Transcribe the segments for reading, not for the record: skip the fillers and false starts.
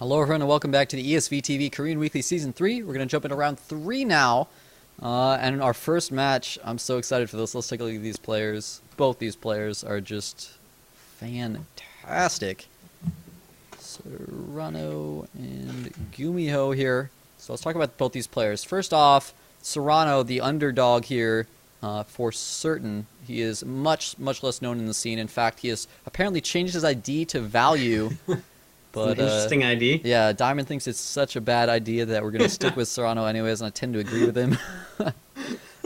Hello everyone and welcome back to the ESV TV Korean Weekly Season 3. We're going to jump into round 3 now. And our first match, I'm so excited for this. Let's take a look at these players. Both these players are just fantastic. Serrano and FXOGuMiHo here. So let's talk about both these players. First off, Serrano, the underdog here, for certain. He is much less known in the scene. In fact, he has apparently changed his ID to Value. But, interesting ID. Yeah, Diamond thinks it's such a bad idea that we're going to stick with Serrano anyways, and I tend to agree with him.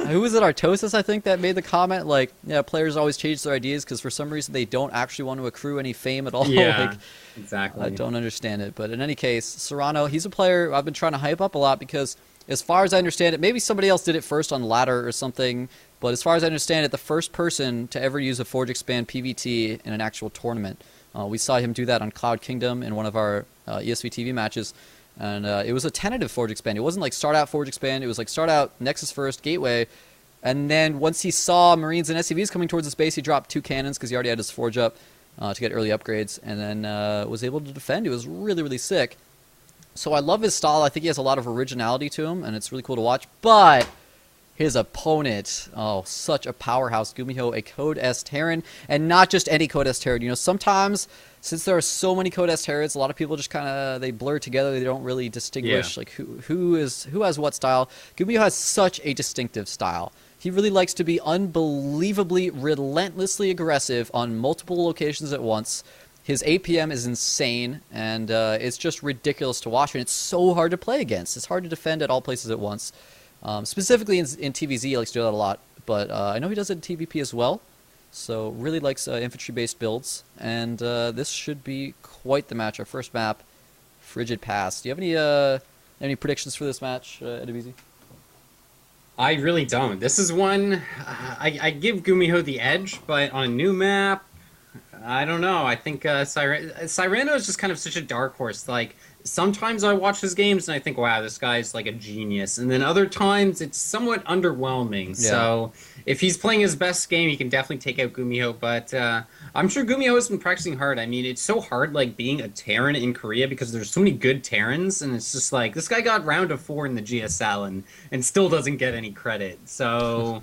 Who was it, Artosis, I think, that made the comment, like, yeah, players always change their ideas because for some reason they don't actually want to accrue any fame at all. Yeah, like, exactly. I don't understand it. But in any case, Serrano, he's a player I've been trying to hype up a lot because as far as I understand it, maybe somebody else did it first on ladder or something, but as far as I understand it, the first person to ever use a Forge Expand PvT in an actual tournament. We saw him do that on Cloud Kingdom in one of our ESV TV matches, and it was a tentative Forge Expand. It wasn't like start out Forge Expand. It was like start out Nexus first, Gateway, and then once he saw Marines and SCVs coming towards his base, he dropped 2 cannons because he already had his Forge up to get early upgrades, and then was able to defend. It was really sick. So I love his style. I think he has a lot of originality to him, and it's really cool to watch, but his opponent, oh, such a powerhouse. FXOGuMiHo, a Code S Terran, and not just any Code S Terran. You know, sometimes, since there are so many Code S Terrans, a lot of people just kind of, they blur together. They don't really distinguish, like, who has what style. FXOGuMiHo has such a distinctive style. He really likes to be unbelievably, relentlessly aggressive on multiple locations at once. His APM is insane, and it's just ridiculous to watch, and it's so hard to play against. It's hard to defend at all places at once. Specifically in TVZ, he likes to do that a lot, but I know he does it in TVP as well, so really likes infantry-based builds, and this should be quite the match. Our first map, Frigid Pass. Do you have any predictions for this match, Edibisi? I really don't. This is one, I give FXOGuMiHo the edge, but on a new map, I don't know. I think Cyrano is just kind of such a dark horse. Like, sometimes I watch his games and I think, wow, this guy's like a genius. And then other times it's somewhat underwhelming. Yeah. So if he's playing his best game, he can definitely take out FXOGuMiHo. But I'm sure FXOGuMiHo has been practicing hard. I mean, it's so hard, like, being a Terran in Korea because there's so many good Terrans. And it's just like, this guy got round of 4 in the GSL and still doesn't get any credit. So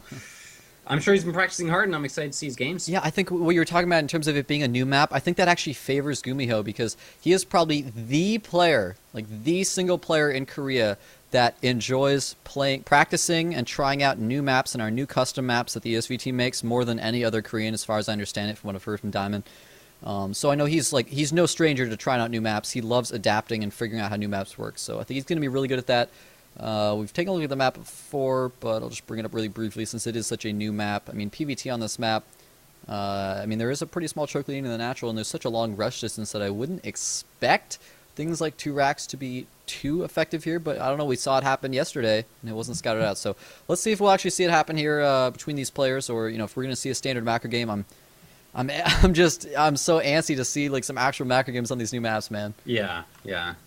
I'm sure he's been practicing hard, and I'm excited to see his games. Yeah, I think what you were talking about in terms of it being a new map, I think that actually favors FXOGuMiHo because he is probably the player, like the single player in Korea that enjoys practicing and trying out new maps and our new custom maps that the ESV team makes more than any other Korean, as far as I understand it from what I've heard from Diamond. So I know he's no stranger to trying out new maps. He loves adapting and figuring out how new maps work. So I think he's going to be really good at that. We've taken a look at the map before, but I'll just bring it up really briefly since it is such a new map. I mean, PvT on this map, I mean, there is a pretty small choke lead in the natural, and there's such a long rush distance that I wouldn't expect things like 2 racks to be too effective here, but I don't know, we saw it happen yesterday, and it wasn't scouted out. So let's see if we'll actually see it happen here between these players, or, you know, if we're going to see a standard macro game. I'm so antsy to see like some actual macro games on these new maps, man. Yeah.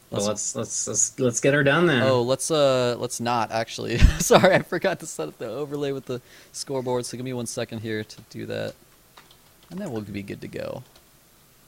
Well, let's get her down then. Oh, let's not actually. Sorry, I forgot to set up the overlay with the scoreboard. So give me 1 second here to do that, and then we'll be good to go.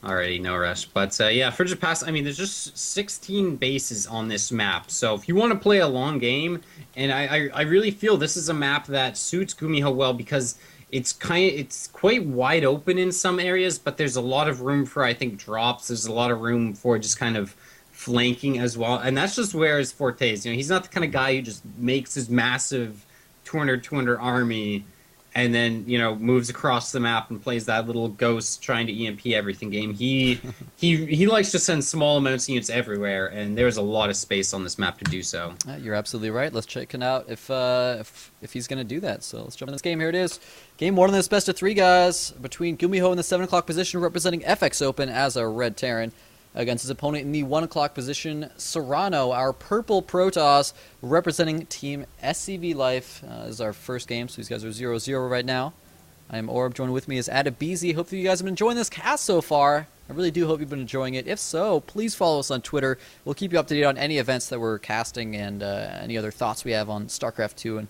Alrighty, no rush. But yeah, Frigid Pass. I mean, there's just 16 bases on this map. So if you want to play a long game, and I really feel this is a map that suits FXOGuMiHo well because it's quite wide open in some areas, but there's a lot of room for, I think, drops. There's a lot of room for just kind of flanking as well, and that's just where his forte is. You know, he's not the kind of guy who just makes his massive 200 army and then, you know, moves across the map and plays that little ghost trying to EMP everything game. He likes to send small amounts of units everywhere, and there's a lot of space on this map to do so. You're absolutely right. Let's check it out if he's going to do that. So let's jump in this game. Here it is. Game 1 of this best of 3, guys, between FXOGuMiHo in the 7 o'clock position representing FX Open as a red Terran, against his opponent in the 1 o'clock position, Serrano, our purple Protoss, representing Team SCV Life. This is our first game, so these guys are 0-0 right now. I am Orb. Joining with me is Adibisi. Hopefully you guys have been enjoying this cast so far. I really do hope you've been enjoying it. If so, please follow us on Twitter. We'll keep you up to date on any events that we're casting and any other thoughts we have on StarCraft 2 and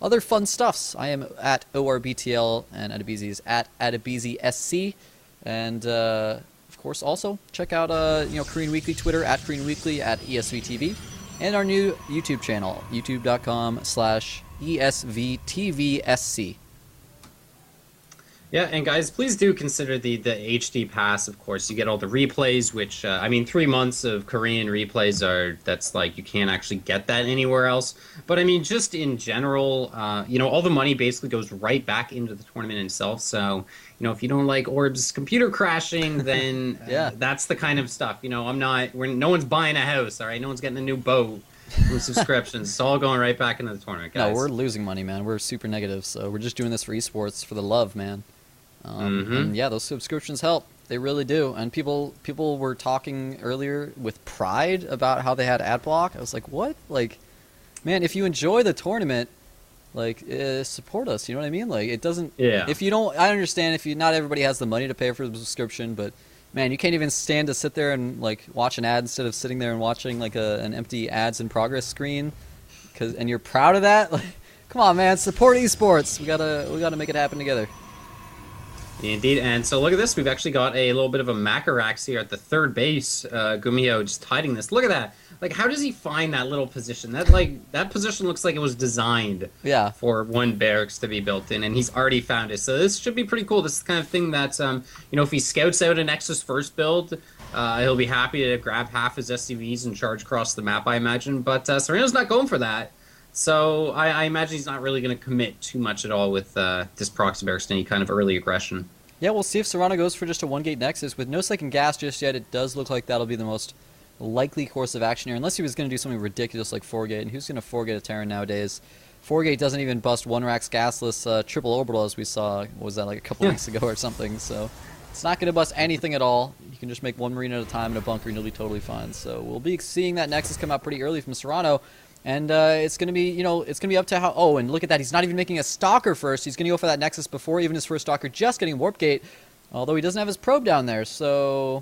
other fun stuffs. I am at ORBTL, and Adibisi is at AdibiziSC. And of course, also check out Korean Weekly Twitter at Korean Weekly at ESVTV, and our new YouTube channel, youtube.com/ESVTVSC. Yeah, and guys, please do consider the HD pass. Of course, you get all the replays, which I mean, 3 months of Korean replays that's like you can't actually get that anywhere else. But I mean, just in general, all the money basically goes right back into the tournament itself. So if you don't like Orb's computer crashing, then yeah, that's the kind of stuff. No one's buying a house. All right, no one's getting a new boat. With subscriptions, it's all going right back into the tournament, guys. No, we're losing money, man. We're super negative, so we're just doing this for esports, for the love, man. And yeah, those subscriptions help. They really do. And people were talking earlier with pride about how they had ad block. I was like, what? Like, man, if you enjoy the tournament, like, support us. You know what I mean? Like, it doesn't. Yeah. If you don't, I understand if not everybody has the money to pay for the subscription, but man, you can't even stand to sit there and like watch an ad instead of sitting there and watching like an empty ads in progress screen. And you're proud of that? Like, come on, man, support esports. We gotta make it happen together. Indeed, and so look at this. We've actually got a little bit of a Macarax here at the third base. GuMiHo just hiding this. Look at that. Like, how does he find that little position? That position looks like it was designed for one barracks to be built in, and he's already found it. So this should be pretty cool. This is the kind of thing that, if he scouts out a Nexus first build, he'll be happy to grab half his SCVs and charge across the map, I imagine. But Sereno's not going for that. So I imagine he's not really going to commit too much at all with this proxy barracks to any kind of early aggression. Yeah, we'll see if Serrano goes for just a one-gate Nexus. With no second gas just yet, it does look like that'll be the most likely course of action here, unless he was going to do something ridiculous like 4-gate. And who's going to 4-gate a Terran nowadays? 4-gate doesn't even bust 1-racks gasless triple orbital, as we saw, what was that, like a couple weeks ago or something. So it's not going to bust anything at all. You can just make one Marine at a time in a bunker and you'll be totally fine. So we'll be seeing that Nexus come out pretty early from Serrano. And it's going to be, it's going to be up to how... Oh, and look at that. He's not even making a Stalker first. He's going to go for that Nexus before even his first Stalker, just getting Warp Gate. Although he doesn't have his probe down there, so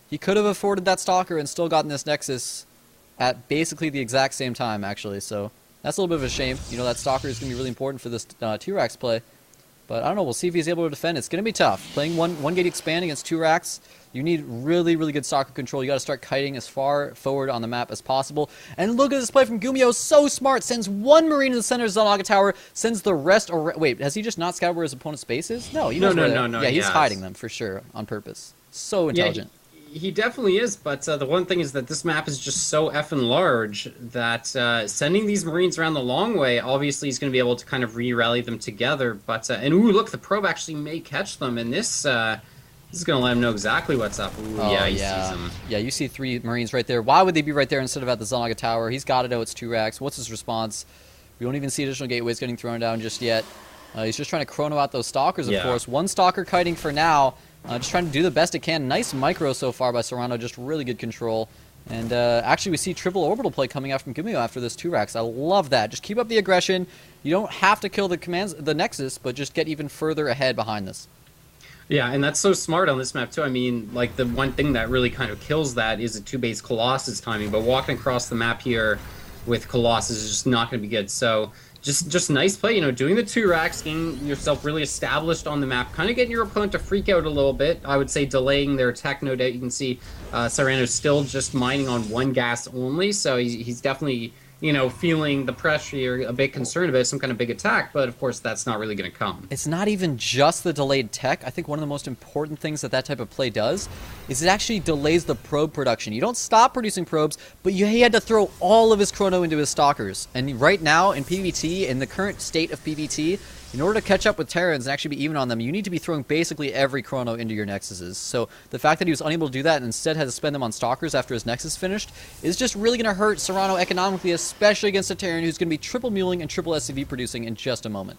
he could have afforded that Stalker and still gotten this Nexus at basically the exact same time, actually. So that's a little bit of a shame. That Stalker is going to be really important for this 2-racks play. But I don't know. We'll see if he's able to defend. It's going to be tough. Playing one gate expand against 2-racks, you need really, really good Stalker control. You got to start kiting as far forward on the map as possible. And look at this play from GuMiHo. So smart. Sends one Marine in the center of Zanaga Tower. Sends the rest... Wait, has he just not scouted where his opponent's base is? No, he knows no. Yeah, he's hiding them for sure on purpose. So intelligent. Yeah, he definitely is, but the one thing is that this map is just so effing large that sending these Marines around the long way, obviously he's going to be able to kind of re-rally them together. But and ooh, look, the probe actually may catch them, and this is going to let him know exactly what's up. Ooh, yeah, he sees them. Yeah, you see 3 Marines right there. Why would they be right there instead of at the Zanaga Tower? He's got to know it's 2-racks. What's his response? We don't even see additional gateways getting thrown down just yet. He's just trying to chrono out those Stalkers, of course. One Stalker kiting for now. Just trying to do the best it can. Nice micro so far by Serrano. Just really good control. And actually, we see triple orbital play coming out from GuMiHo after this 2-racks. I love that. Just keep up the aggression. You don't have to kill the Nexus, but just get even further ahead behind this. Yeah, and that's so smart on this map, too. I mean, like, the one thing that really kind of kills that is a 2-base Colossus timing. But walking across the map here with Colossus is just not going to be good. So... Just nice play, doing the 2-racks, getting yourself really established on the map, kind of getting your opponent to freak out a little bit. I would say delaying their attack, no doubt. You can see Serrano's still just mining on 1 gas only, so he's definitely, feeling the pressure here, a bit concerned about some kind of big attack, but of course that's not really going to come. It's not even just the delayed tech. I think one of the most important things that type of play does is it actually delays the probe production. You don't stop producing probes, but he had to throw all of his chrono into his Stalkers. And right now in PvT, in the current state of PvT, in order to catch up with Terrans and actually be even on them, you need to be throwing basically every chrono into your Nexuses. So the fact that he was unable to do that and instead had to spend them on Stalkers after his Nexus finished is just really going to hurt Serrano economically, especially against a Terran who's going to be triple muling and triple SCV producing in just a moment.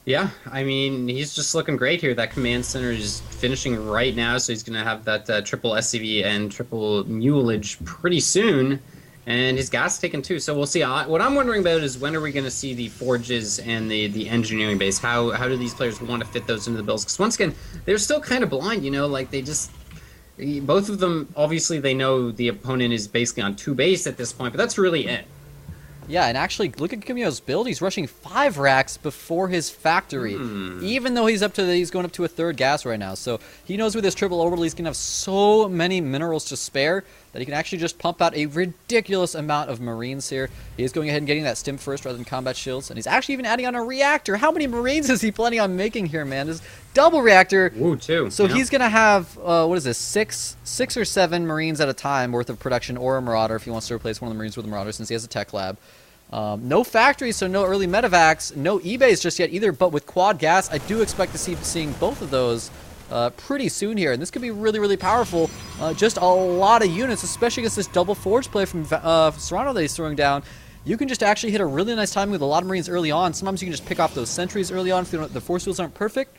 Yeah, I mean, he's just looking great here. That command center is finishing right now, so he's going to have that triple SCV and triple mulage pretty soon. And his gas taken too, so we'll see. What I'm wondering about is when are we going to see the forges and the engineering base? How do these players want to fit those into the builds? Because once again, they're still kind of blind, like they just... Both of them, obviously, they know the opponent is basically on 2 base at this point, but that's really it. Yeah, and actually, look at GuMiHo's build. He's rushing 5 racks before his factory, even though he's going up to a 3rd gas right now. So he knows with his triple orbital, he's going to have so many minerals to spare that he can actually just pump out a ridiculous amount of Marines here. He is going ahead and getting that stim first rather than combat shields, and he's actually even adding on a reactor. How many Marines is he planning on making here, man? This double reactor. Ooh, 2. So he's going to have, what is this, 6 or 7 Marines at a time worth of production, or a Marauder if he wants to replace one of the Marines with a Marauder since he has a tech lab. No factories, so no early medevacs, no eBays just yet either, but with quad gas, I do expect to seeing both of those pretty soon here, and this could be really, really powerful. Just a lot of units, especially against this double forge play from Serrano that he's throwing down. You can just actually hit a really nice timing with a lot of Marines early on. Sometimes you can just pick off those sentries early on if the force fields aren't perfect,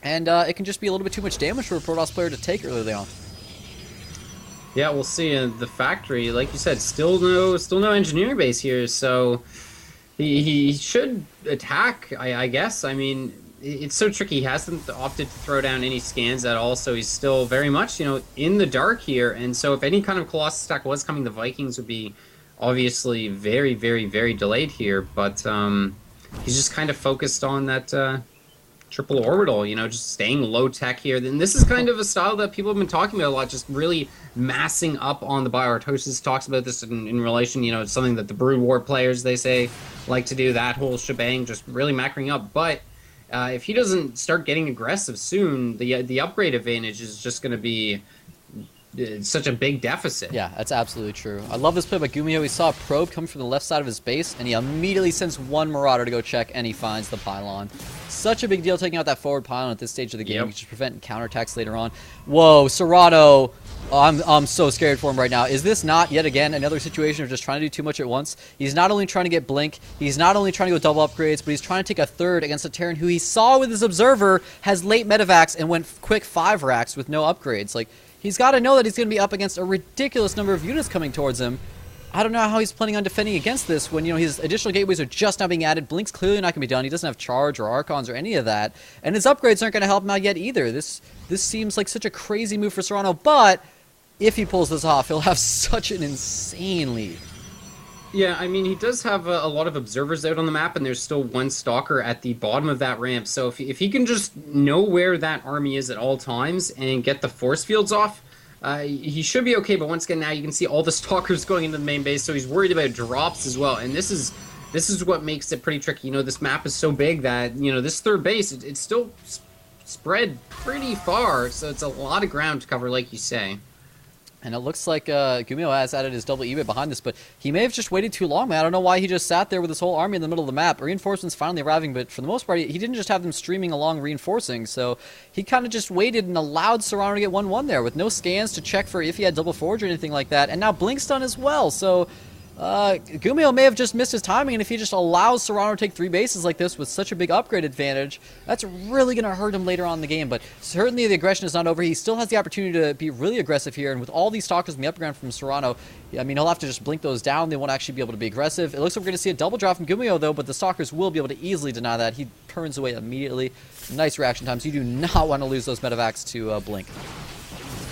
and it can just be a little bit too much damage for a Protoss player to take early on. Yeah, we'll see. The factory, like you said, still no engineering base here, so he should attack, I guess. I mean, it's so tricky. He hasn't opted to throw down any scans at all, so he's still very much, in the dark here. And so if any kind of Colossus attack was coming, the Vikings would be obviously very, very, very delayed here. But he's just kind of focused on that triple orbital, just staying low tech here. And this is kind of a style that people have been talking about a lot, just really massing up on the bio. Artosis talks about this in relation, it's something that the Brood War players, they say, like to do, that whole shebang, just really macroing up. But if he doesn't start getting aggressive soon, the upgrade advantage is just going to be such a big deficit. Yeah, that's absolutely true. I love this play by GuMiHo. He saw a probe come from the left side of his base, and he immediately sends one Marauder to go check, and he finds the pylon. Such a big deal taking out that forward pylon at this stage of the game. You can just prevent counterattacks later on. Whoa, Serrano. Oh, I'm so scared for him right now. Is this not, yet again, another situation of just trying to do too much at once? He's not only trying to get Blink, he's not only trying to go double upgrades, but he's trying to take a 3rd against a Terran who he saw with his Observer has late medevacs and went quick 5 racks with no upgrades. Like, he's got to know that he's going to be up against a ridiculous number of units coming towards him. I don't know how he's planning on defending against this when, his additional gateways are just now being added. Blink's clearly not going to be done. He doesn't have Charge or Archons or any of that. And his upgrades aren't going to help him out yet either. This seems like such a crazy move for Serrano, but if he pulls this off, he'll have such an insane lead. Yeah, I mean, he does have a lot of observers out on the map, and there's still one stalker at the bottom of that ramp. So if he can just know where that army is at all times and get the force fields off, he should be okay. But once again, now you can see all the stalkers going into the main base, so he's worried about drops as well. And this is what makes it pretty tricky. This map is so big that, this 3rd base, it's still spread pretty far, so it's a lot of ground to cover, like you say. And it looks like GuMiHo has added his double eBay behind this, but he may have just waited too long, man. I don't know why he just sat there with his whole army in the middle of the map. Reinforcements finally arriving, but for the most part, he didn't just have them streaming along reinforcing, so he kind of just waited and allowed Serrano to get 1-1 there with no scans to check for if he had double forge or anything like that, and now Blink's done as well, so GuMiHo may have just missed his timing, and if he just allows Serrano to take 3 bases like this with such a big upgrade advantage, that's really going to hurt him later on in the game. But certainly the aggression is not over. He still has the opportunity to be really aggressive here, and with all these stalkers in the upper ground from Serrano, I mean, he'll have to just blink those down. They won't actually be able to be aggressive. It looks like we're going to see a double drop from GuMiHo, though, but the stalkers will be able to easily deny that. He turns away immediately. Nice reaction times. You do not want to lose those medevacs to Blink.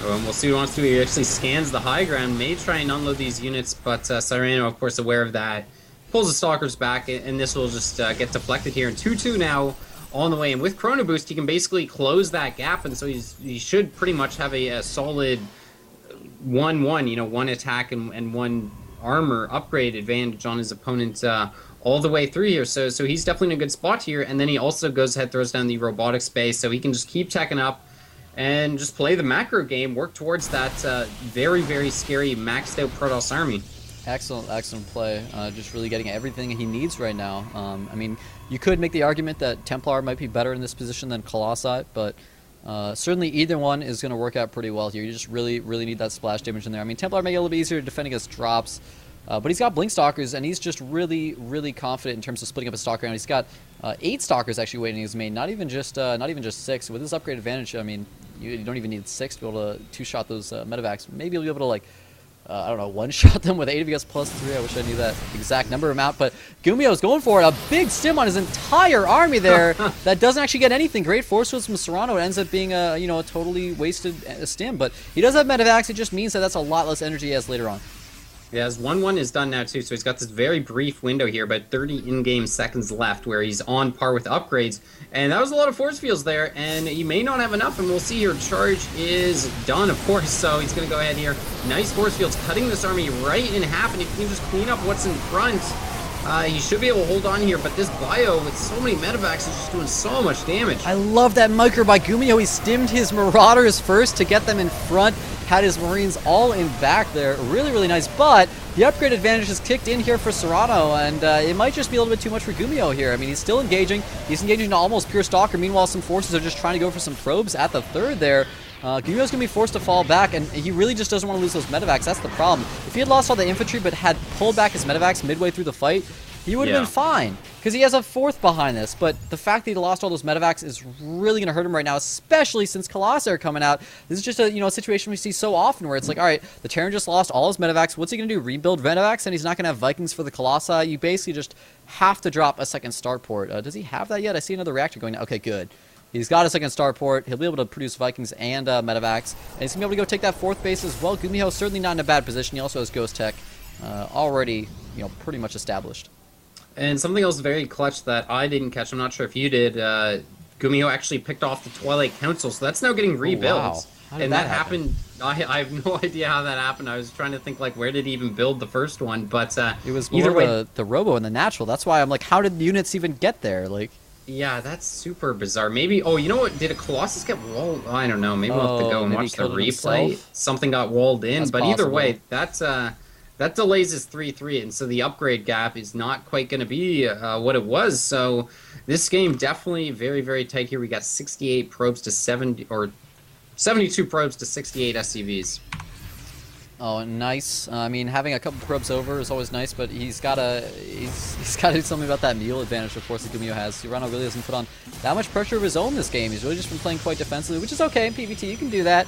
And we'll see what he wants to do. He actually scans the high ground, may try and unload these units, but Serrano, of course, aware of that, pulls the stalkers back, and this will just get deflected here. And 2-2 now on the way. And with Chrono Boost, he can basically close that gap, and so he should pretty much have a solid 1-1, one attack and one armor upgrade advantage on his opponent all the way through here. So he's definitely in a good spot here. And then he also goes ahead, throws down the robotic space, so he can just keep teching up and just play the macro game, work towards that very, very scary maxed out Protoss army. Excellent play. Just really getting everything he needs right now. I mean, you could make the argument that Templar might be better in this position than Colossi, but certainly either one is going to work out pretty well here. You just really, really need that splash damage in there. I mean, Templar may get a little bit easier to defend against drops, but he's got Blink Stalkers, and he's just really, really confident in terms of splitting up his Stalker. And he's got 8 Stalkers actually waiting in his main, not even just 6. With his upgrade advantage, I mean, you don't even need 6 to be able to 2-shot those medevacs. Maybe you'll be able to, like, I don't know, 1-shot them with AWS plus 3. I wish I knew that exact number amount. But GuMiHo's going for it. A big stim on his entire army there that doesn't actually get anything. Great force fields from Serrano. It ends up being a totally wasted stim. But he does have medevacs. It just means that that's a lot less energy he has later on. Yeah, his 1-1 is done now too, so he's got this very brief window here, about 30 in-game seconds left, where he's on par with upgrades. And that was a lot of force fields there, and he may not have enough, and we'll see here. Charge is done, of course, so he's going to go ahead here. Nice force fields, cutting this army right in half, and if he can just clean up what's in front, he should be able to hold on here, but this bio with so many medevacs is just doing so much damage. I love that micro by GuMiHo. He stimmed his Marauders first to get them in front, had his Marines all in back there. Really, really nice, but the upgrade advantage has kicked in here for Serrano, and it might just be a little bit too much for GuMiHo here. I mean, he's still engaging. He's engaging into almost pure Stalker. Meanwhile, some forces are just trying to go for some probes at the third there. GuMiHo's going to be forced to fall back, and he really just doesn't want to lose those medevacs. That's the problem. If he had lost all the infantry but had pulled back his medevacs midway through the fight, he would have been fine, because he has a fourth behind this. But the fact that he lost all those medevacs is really going to hurt him right now, especially since Colossi are coming out. This is just a situation we see so often where it's like, all right, the Terran just lost all his medevacs. What's he going to do? Rebuild medevacs, and he's not going to have Vikings for the Colossi. You basically just have to drop a second starport. Does he have that yet? I see another reactor going now. Okay, good. He's got a second starport. He'll be able to produce Vikings and medevacs, and he's going to be able to go take that fourth base as well. GuMiHo certainly not in a bad position. He also has Ghost Tech already, pretty much established. And something else very clutch that I didn't catch, I'm not sure if you did, GuMiHo actually picked off the Twilight Council, so that's now getting rebuilt. Oh, wow. How did And that happened, I have no idea how that happened. I was trying to think, like, where did he even build the first one, but it was either more way, the Robo and the Natural. That's why I'm like, how did units even get there? Like, yeah, that's super bizarre. Maybe, oh, you know what, did a Colossus get walled? I don't know, maybe we'll have to go and watch the replay. Something got walled in, That's but possible. either way, that delays his 3-3, and so the upgrade gap is not quite going to be what it was. So this game definitely very, very tight here. We got 68 probes to 70, or 72 probes to 68 SCVs. oh, nice. I mean, having a couple probes over is always nice, but he's got to do something about that mule advantage, of course, that GuMiHo has. Serrano really doesn't put on that much pressure of his own this game. He's really just been playing quite defensively, which is okay in PvT. You can do that.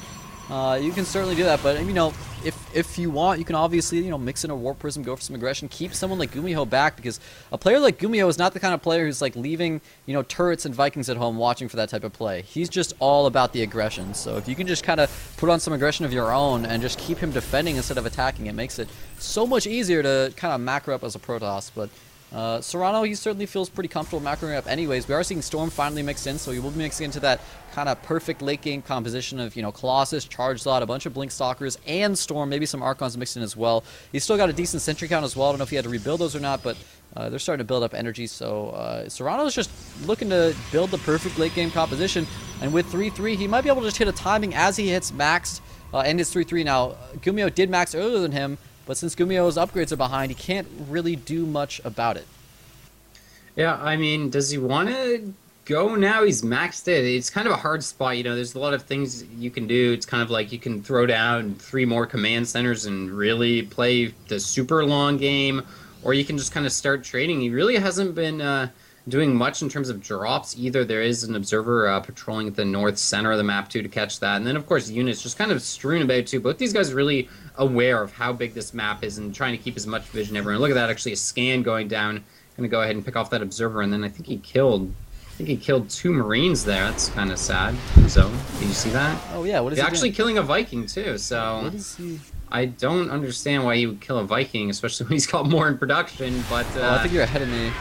You can certainly do that, but if you want, you can obviously mix in a Warp Prism, go for some aggression, keep someone like GuMiHo back, because a player like GuMiHo is not the kind of player who's like leaving turrets and Vikings at home watching for that type of play. He's just all about the aggression. So if you can just kind of put on some aggression of your own and just keep him defending instead of attacking, it makes it so much easier to kind of macro up as a Protoss. But Serrano, he certainly feels pretty comfortable macroing up anyways. We are seeing Storm finally mixed in, so he will be mixing into that kind of perfect late game composition of, Colossus, Charge Lot, a bunch of Blink Stalkers, and Storm, maybe some Archons mixed in as well. He's still got a decent Sentry count as well. I don't know if he had to rebuild those or not, but they're starting to build up energy, so Serrano is just looking to build the perfect late game composition, and with 3-3, he might be able to just hit a timing as he hits maxed, and his 3-3 now. GuMiHo did max earlier than him, but since GuMiHo's upgrades are behind, he can't really do much about it. Yeah, I mean, does he want to go now? He's maxed it. It's kind of a hard spot, there's a lot of things you can do. It's kind of like you can throw down 3 more command centers and really play the super long game, or you can just kind of start trading. He really hasn't been doing much in terms of drops either. There is an observer patrolling at the north center of the map too to catch that, and then of course units just kind of strewn about too. Both these guys are really aware of how big this map is and trying to keep as much vision ever. And look at that, actually a scan going down. Gonna go ahead and pick off that observer, and then I think he killed 2 Marines there. That's kind of sad. So, did you see that? Oh yeah, what is he actually doing? Killing a Viking too? So, What is he? I don't understand why he would kill a Viking, especially when he's got more in production. But I think you're ahead of me.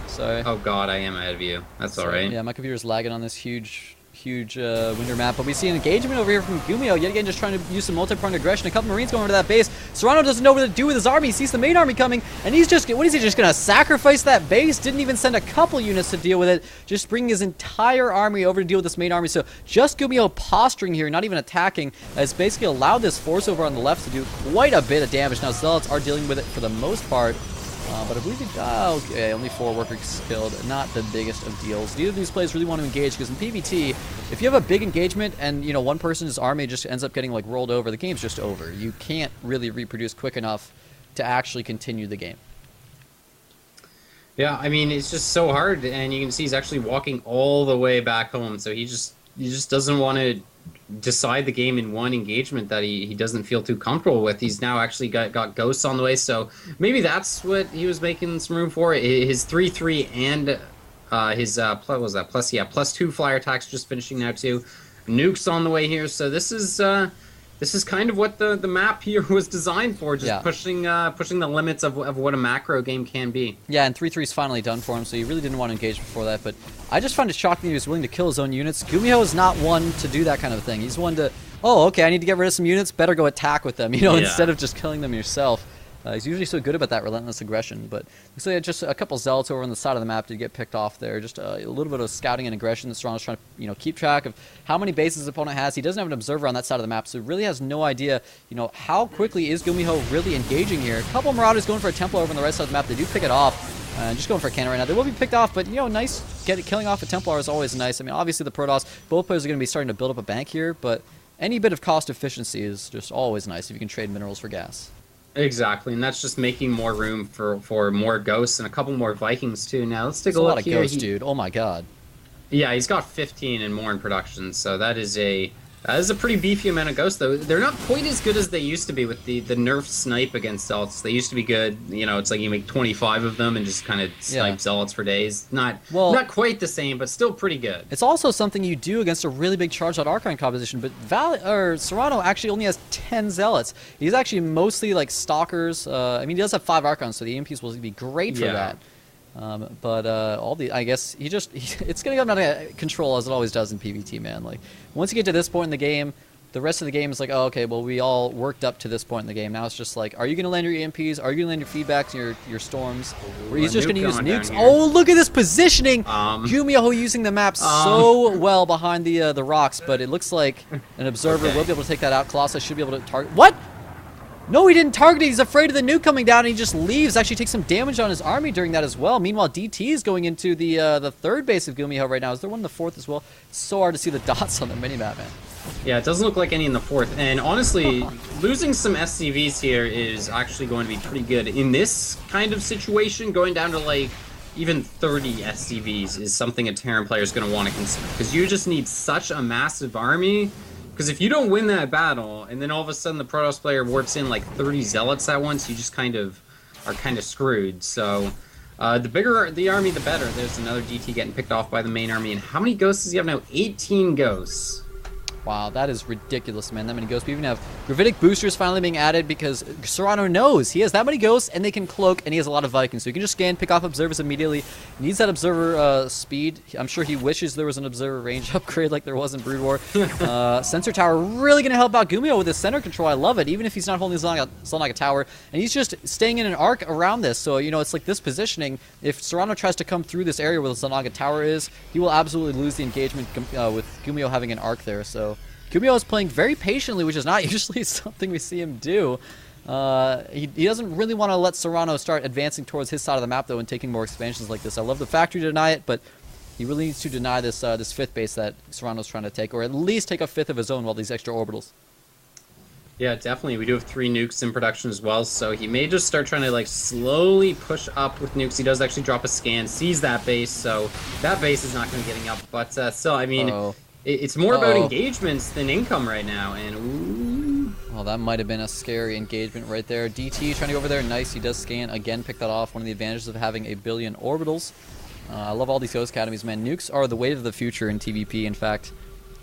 Sorry. Oh god, I am ahead of you. That's all right. Yeah, my computer's lagging on this huge winter map, but we see an engagement over here from GuMiHo, yet again just trying to use some multi-pronged aggression. A couple Marines going over to that base. Serrano doesn't know what to do with his army. He sees the main army coming, and he's just, what is he, just going to sacrifice that base? Didn't even send a couple units to deal with it, just bringing his entire army over to deal with this main army. So just GuMiHo posturing here, not even attacking, has basically allowed this force over on the left to do quite a bit of damage. Now Zealots are dealing with it for the most part. But I believe okay, only 4 workers killed. Not the biggest of deals. Neither of these players really want to engage, because in PvT, if you have a big engagement and one person's army just ends up getting like rolled over, the game's just over. You can't really reproduce quick enough to actually continue the game. Yeah, I mean, it's just so hard, and you can see he's actually walking all the way back home. So he just doesn't want to decide the game in one engagement that he doesn't feel too comfortable with. He's now actually got ghosts on the way, so maybe that's what he was making some room for. His 3-3 and his plus 2 flyer attacks just finishing now too. Nukes on the way here, so this is this is kind of what the map here was designed for, just Yeah. pushing the limits of what a macro game can be. Yeah, and 3-3 is finally done for him, so he really didn't want to engage before that, but I just find it shocking he was willing to kill his own units. GuMiHo is not one to do that kind of thing. He's one to, oh, okay, I need to get rid of some units, better go attack with them, you know, Yeah. instead of just killing them yourself. He's usually so good about that relentless aggression, but looks like just a couple zealots over on the side of the map to get picked off there. Just a little bit of scouting and aggression that Serrano's trying to, you know, keep track of how many bases his opponent has. He doesn't have an observer on that side of the map, so he really has no idea, you know, how quickly is GuMiHo really engaging here. A couple of Marauders going for a Templar over on the right side of the map. They do pick it off. Just going for a cannon right now. They will be picked off, but, you know, nice. Killing off a Templar is always nice. I mean, obviously the Protoss, both players are going to be starting to build up a bank here, but any bit of cost efficiency is just always nice if you can trade minerals for gas. Exactly, and that's just making more room for more ghosts and a couple more Vikings too. Now let's take a look lot of here. ghosts, dude. Oh my god. Yeah, he's got 15 and more in production, so that is a pretty beefy amount of ghosts. Though they're not quite as good as they used to be with the nerf snipe against zealots. They used to be good. You know, it's like you make 25 of them and just kind of snipe zealots for days. Not quite the same, but still pretty good. It's also something you do against a really big charged out Archon composition, but Serrano actually only has 10 zealots. He's actually mostly like stalkers. I mean, he does have 5 Archons, so the EMPs will be great for that. But I guess it's gonna come out of control as it always does in PvT, man. Like once you get to this point in the game, the rest of the game is like, oh, okay, well we all worked up to this point in the game. Now it's just like, are you gonna land your EMPs? Are you gonna land your feedbacks and your storms? Or he's just gonna use nukes? Oh, look at this positioning! GuMiHo using the map so well behind the rocks, but it looks like an observer will be able to take that out. Colossus should be able to target. What? No, he didn't target it. He's afraid of the nuke coming down, and he just leaves. Actually takes some damage on his army during that as well. Meanwhile, DT is going into the third base of GuMiHo right now. Is there one in the fourth as well? It's so hard to see the dots on the minimap, man. Yeah, it doesn't look like any in the fourth. And honestly, losing some SCVs here is actually going to be pretty good. In this kind of situation, going down to like even 30 SCVs is something a Terran player is going to want to consider. Because you just need such a massive army. Because if you don't win that battle, and then all of a sudden the Protoss player warps in like 30 zealots at once, you just are kind of screwed. So the bigger the army, the better. There's another DT getting picked off by the main army. And how many ghosts does he have now? 18 ghosts. Wow, that is ridiculous, man. That many ghosts. We even have Gravitic boosters finally being added because Serrano knows he has that many ghosts and they can cloak, and he has a lot of Vikings. So he can just scan, pick off observers immediately. He needs that observer speed. I'm sure he wishes there was an observer range upgrade like there was in Brood War. Sensor tower really going to help out GuMiHo with his center control. I love it, even if he's not holding Zalnaga tower. And he's just staying in an arc around this. So, you know, it's like this positioning. If Serrano tries to come through this area where the Zalnaga tower is, he will absolutely lose the engagement with GuMiHo having an arc there. So GuMiHo is playing very patiently, which is not usually something we see him do. He doesn't really want to let Serrano start advancing towards his side of the map, though, and taking more expansions like this. I love the factory to deny it, but he really needs to deny this this fifth base that Serrano's trying to take, or at least take a fifth of his own while these extra orbitals. Yeah, definitely. We do have 3 nukes in production as well, so he may just start trying to like slowly push up with nukes. He does actually drop a scan, sees that base, so that base is not going to be getting up. But still, I mean, it's more about engagements than income right now. And ooh. Well, that might have been a scary engagement right there. DT trying to go over there. Nice, he does scan. Again, pick that off. One of the advantages of having a billion orbitals. I love all these Ghost Academies, man. Nukes are the wave of the future in TvP. In fact,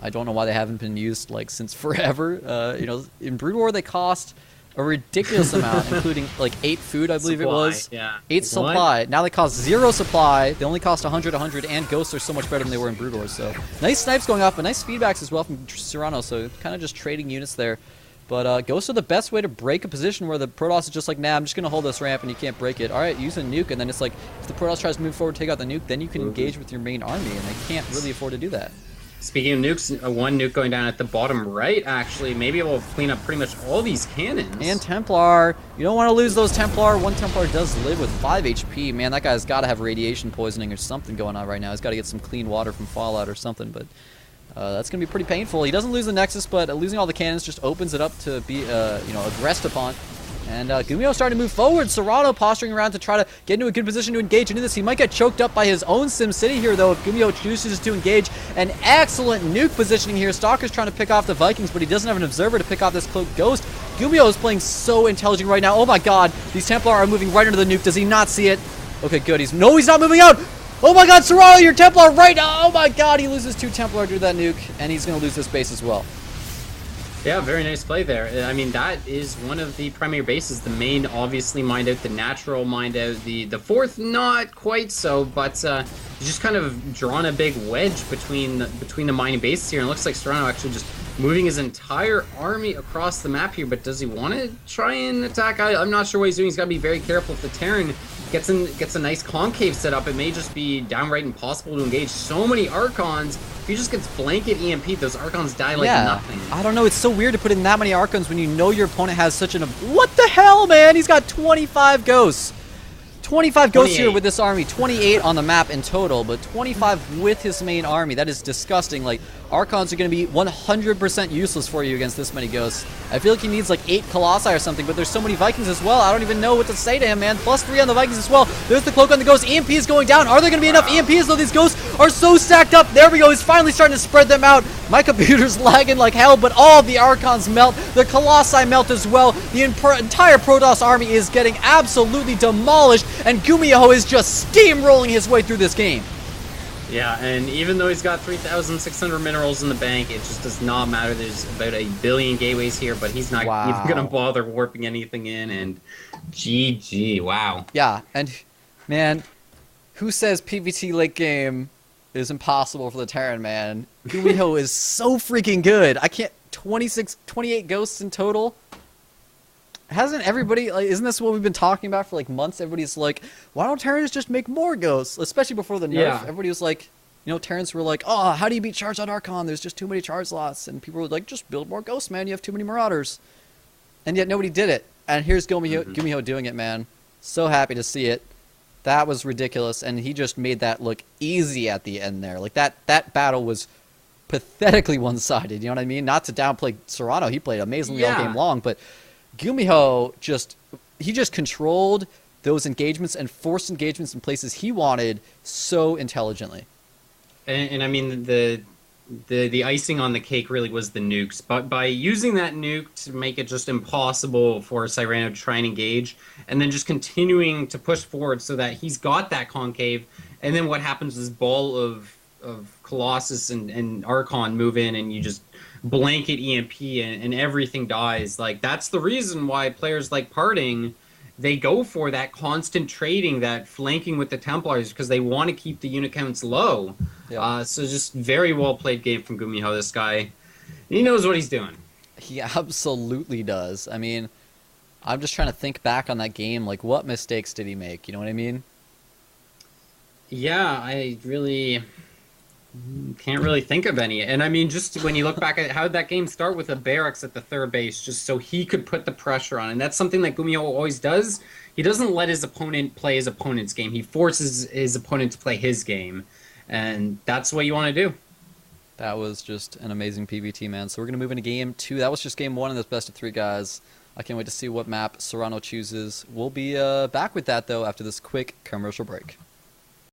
I don't know why they haven't been used like since forever. You know, in Brood War they cost a ridiculous amount, including like 8 food, I believe it was. Yeah. 8 supply. Now they cost 0 supply. They only cost 100, and ghosts are so much better than they were in Brood War. So nice snipes going off, but nice feedbacks as well from Serrano. So kind of just trading units there. But ghosts are the best way to break a position where the Protoss is just like, nah, I'm just going to hold this ramp and you can't break it. All right, use a nuke, and then it's like, if the Protoss tries to move forward, take out the nuke, then you can engage with your main army, and they can't really afford to do that. Speaking of nukes, one nuke going down at the bottom right, actually. Maybe it will clean up pretty much all these cannons. And Templar. You don't want to lose those Templar. One Templar does live with 5 HP. Man, that guy's got to have radiation poisoning or something going on right now. He's got to get some clean water from Fallout or something, but that's going to be pretty painful. He doesn't lose the Nexus, but losing all the cannons just opens it up to be, you know, aggressed upon. And GuMiHo starting to move forward. Serrano posturing around to try to get into a good position to engage into this. He might get choked up by his own SimCity here, though, if GuMiHo chooses to engage. An excellent nuke positioning here. Stalker's trying to pick off the Vikings, but he doesn't have an observer to pick off this cloaked ghost. GuMiHo is playing so intelligent right now. Oh my god, these Templar are moving right into the nuke. Does he not see it? Okay, good. He's not moving out. Oh my god, Serrano, your Templar right now. Oh my god, he loses 2 Templar to that nuke, and he's going to lose this base as well. Yeah, very nice play there. I mean, that is one of the primary bases. The main obviously mined out, the natural mined out, the fourth not quite so, but he's just kind of drawn a big wedge between the mining bases here. And it looks like Serrano actually just moving his entire army across the map here. But does he want to try and attack? I'm not sure what he's doing. He's got to be very careful. If the Terran gets a nice concave set up, it may just be downright impossible to engage. So many Archons. If he just gets blanket EMP, those Archons die like nothing. I don't know. It's so weird to put in that many Archons when you know your opponent has such an... What the hell, man? He's got 25 ghosts. 25 ghosts here with this army. 28 on the map in total, but 25 with his main army. That is disgusting. Like, Archons are going to be 100% useless for you against this many ghosts. I feel like he needs like 8 Colossi or something, but there's so many Vikings as well. I don't even know what to say to him, man. +3 on the Vikings as well. There's the cloak on the ghost. EMP is going down. Are there going to be enough EMPs though? These ghosts are so stacked up. There we go. He's finally starting to spread them out. My computer's lagging like hell, but all of the Archons melt. The Colossi melt as well. The entire Protoss army is getting absolutely demolished, and GuMiHo is just steamrolling his way through this game. Yeah, and even though he's got 3,600 minerals in the bank, it just does not matter. There's about 1 billion gateways here, but he's not even going to bother warping anything in, and GG, wow. Yeah, and, man, who says PvT late game is impossible for the Terran, man? GuMiHo is so freaking good. I can't... 28 ghosts in total? Hasn't everybody, like, isn't this what we've been talking about for like months? Everybody's like, why don't Terrans just make more ghosts? Especially before the nerf. Yeah. Everybody was like, you know, Terrans were like, oh, how do you beat charge on Archon? There's just too many charge slots. And people were like, just build more ghosts, man. You have too many Marauders. And yet nobody did it. And here's GuMiHo doing it, man. So happy to see it. That was ridiculous. And he just made that look easy at the end there. Like that battle was pathetically one-sided. You know what I mean? Not to downplay Serrano. He played amazingly all game long, but GuMiHo just controlled those engagements and forced engagements in places he wanted so intelligently. And I mean, the icing on the cake really was the nukes. But by using that nuke to make it just impossible for Serrano to try and engage, and then just continuing to push forward so that he's got that concave, and then what happens is ball of Colossus and Archon move in, and you just blanket EMP and everything dies. Like, that's the reason why players like Parting, they go for that constant trading, that flanking with the Templars, because they want to keep the unit counts low. Yeah. So just very well played game from GuMiHo. This guy, he knows what he's doing. He absolutely does. I mean, I'm just trying to think back on that game. Like, what mistakes did he make? You know what I mean? Yeah, I really can't really think of any. And I mean, just when you look back at how did that game start with a barracks at the third base, just so he could put the pressure on. And that's something that GuMiHo always does. He doesn't let his opponent play his opponent's game. He forces his opponent to play his game. And that's what you want to do. That was just an amazing PvT, man. So we're going to move into game 2. That was just game 1 in this best of 3, guys. I can't wait to see what map Serrano chooses. We'll be back with that, though, after this quick commercial break.